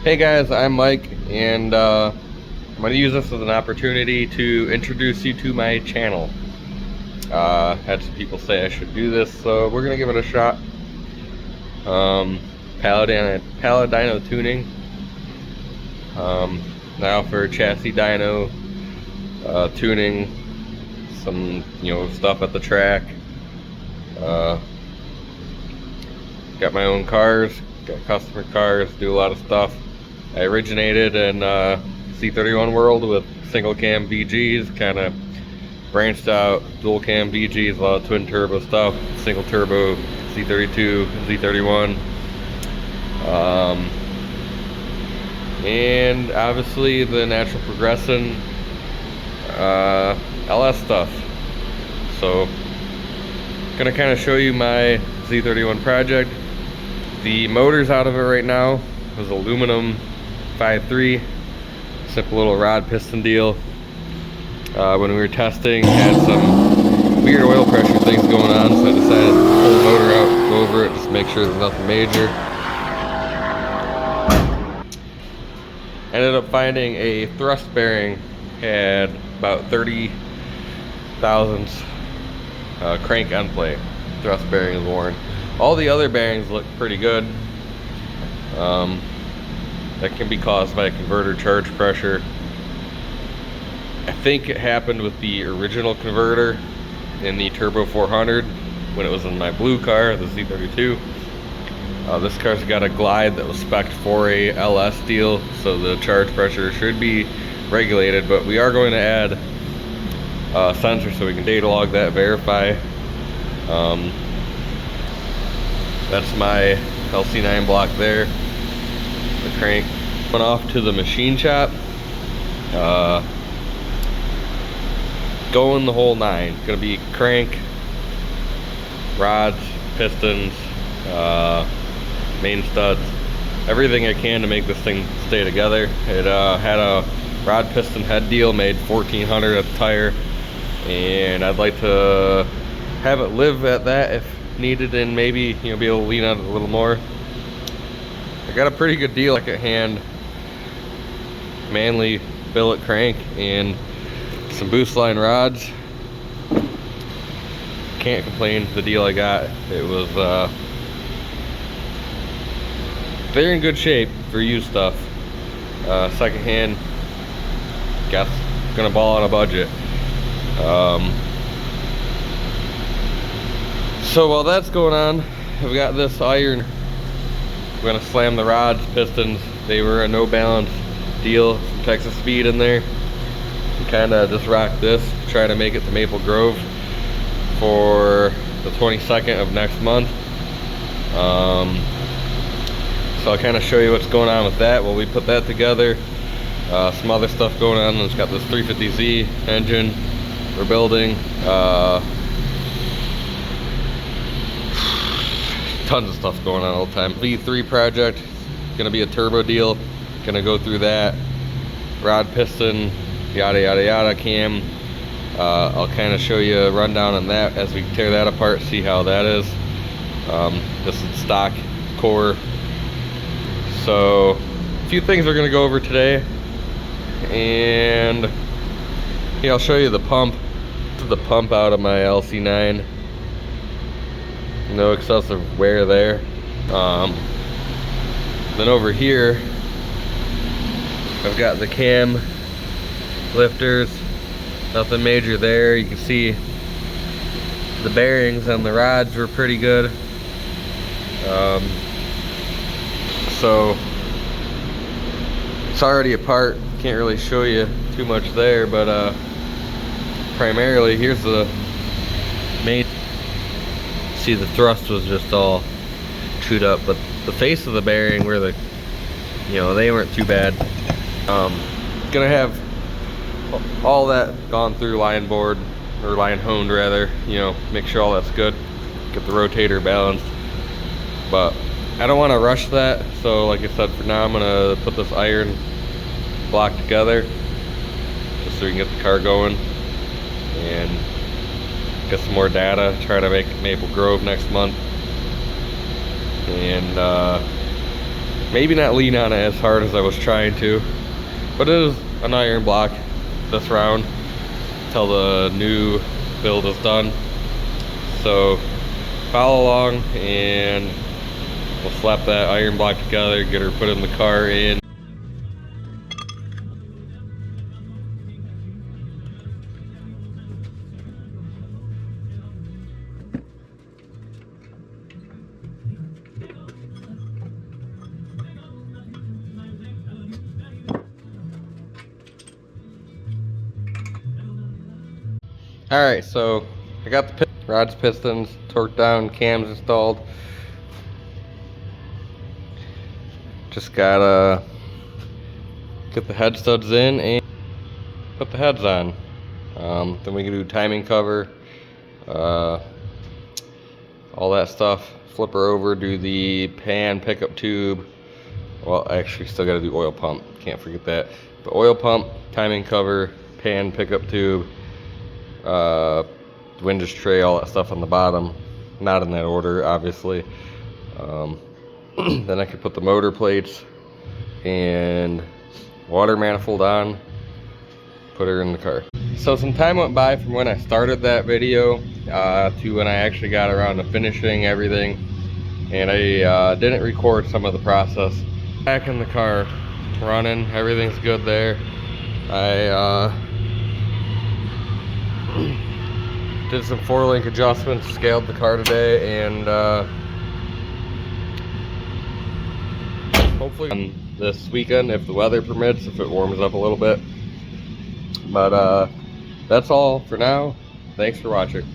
Hey guys, I'm Mike, and I'm going to use this as an opportunity to introduce you to my channel. Had some people say I should do this, so we're going to give it a shot. Paladino tuning. Now for chassis dyno tuning, some stuff at the track. Got my own cars, got customer cars, do a lot of stuff. I originated in Z31 world with single cam VGs, kind of branched out dual cam VGs, a lot of twin turbo stuff, single turbo Z32, Z31, and obviously the natural progression LS stuff. So gonna kind of show you my Z31 project. The motor's out of it right now. It was aluminum 5.3, simple little rod piston deal. When we were testing, had some weird oil pressure things going on, so I decided to pull the motor out, go over it, just make sure there's nothing major. Ended up finding a thrust bearing had about 30 thousandths crank end plate. Thrust bearing is worn. All the other bearings look pretty good. That can be caused by a converter charge pressure. I think it happened with the original converter in the Turbo 400 when it was in my blue car, the Z32. This car's got a glide that was spec'd for a LS deal, so the charge pressure should be regulated, but we are going to add a sensor so we can data log that, verify. That's my LC9 block there. The crank went off to the machine shop. Going the whole nine. Gonna be crank, rods, pistons, main studs, everything I can to make this thing stay together. It had a rod piston head deal, made 1400 at the tire, and I'd like to have it live at that if needed, and maybe be able to lean on it a little more. I got a pretty good deal at hand, manly billet crank and some boost line rods. Can't complain the deal I got. It was they're in good shape for used stuff. Secondhand, guess gonna ball on a budget. So while that's going on, I've got this iron. We're gonna slam the rods, pistons. They were a no balance deal, some Texas speed in there. And kind of just rock this, try to make it to Maple Grove for the 22nd of next month. So I'll kind of show you what's going on with that while we put that together. Some other stuff going on. It's got this 350Z engine we're building. Tons of stuff going on all the time. V3 project, gonna be a turbo deal. Gonna go through that. Rod, piston, yada yada yada, cam. I'll kind of show you a rundown on that as we tear that apart, see how that is. This is stock core. So a few things we're gonna go over today, and I'll show you the pump. This is the pump out of my LC9. No excessive wear there. Then over here I've got the cam lifters. Nothing major there. You can see the bearings on the rods were pretty good. So it's already apart. Can't really show you too much there, but primarily here's the main. See, the thrust was just all chewed up, but the face of the bearing where the they weren't too bad. Gonna have all that gone through line board, or line honed rather, make sure all that's good, get the rotator balanced. But I don't want to rush that, so like I said, for now I'm gonna put this iron block together just so we can get the car going and get some more data, try to make Maple Grove next month. And maybe not lean on it as hard as I was trying to, but it is an iron block this round until the new build is done. So follow along and we'll slap that iron block together, get her put in the car in. Alright, so I got the rods, pistons torqued down, cams installed. Just gotta get the head studs in and put the heads on. Then we can do timing cover, all that stuff. Flip her over, do the pan pickup tube. Well, actually still gotta do oil pump, can't forget that. But oil pump, timing cover, pan pickup tube, windage tray, all that stuff on the bottom. Not in that order, obviously. Then I could put the motor plates and water manifold on, put her in the car. So some time went by from when I started that video to when I actually got around to finishing everything, and I didn't record some of the process. Back in the car, running, everything's good there. I did some 4-link adjustments, scaled the car today, and hopefully this weekend, if the weather permits, if it warms up a little bit. But that's all for now. Thanks for watching.